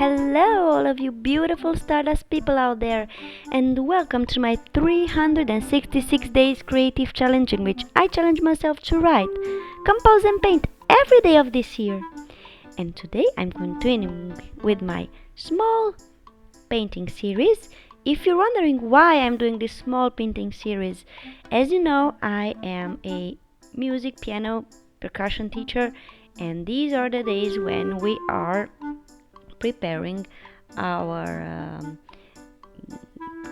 Hello, all of you beautiful Stardust people out there, and welcome to my 366 days creative challenge in which I challenge myself to write, compose, and paint every day of this year. And today I'm continuing with my small painting series. If you're wondering why I'm doing this small painting series, as you know, I am a music, piano, percussion teacher, and these are the days when we are preparing our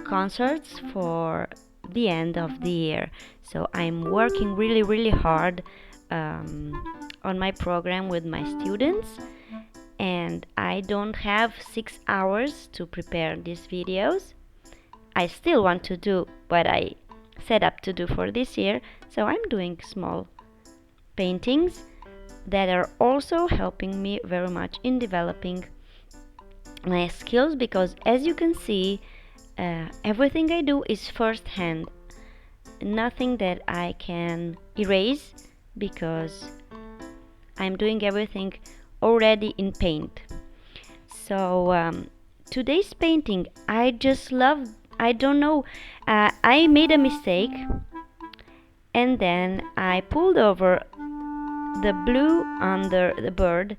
concerts for the end of the year. So I'm working really hard on my program with my students, and I don't have 6 hours to prepare these videos. I still want to do what I set up to do for this year, so I'm doing small paintings that are also helping me very much in developing my skills, because as you can see, everything I do is first hand, nothing that I can erase, because I'm doing everything already in paint. So today's painting, I just love, I don't know, I made a mistake and then I pulled over the blue under the bird,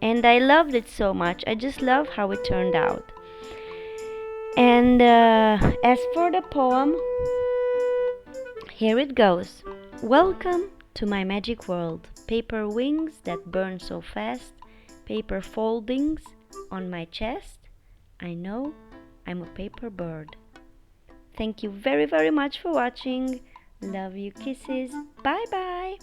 and I loved it so much. I just love how it turned out. And as for the poem, here it goes. Welcome to my magic world. Paper wings that burn so fast, paper foldings on my chest. I know I'm a paper bird. Thank you very much for watching. Love you, kisses. Bye bye.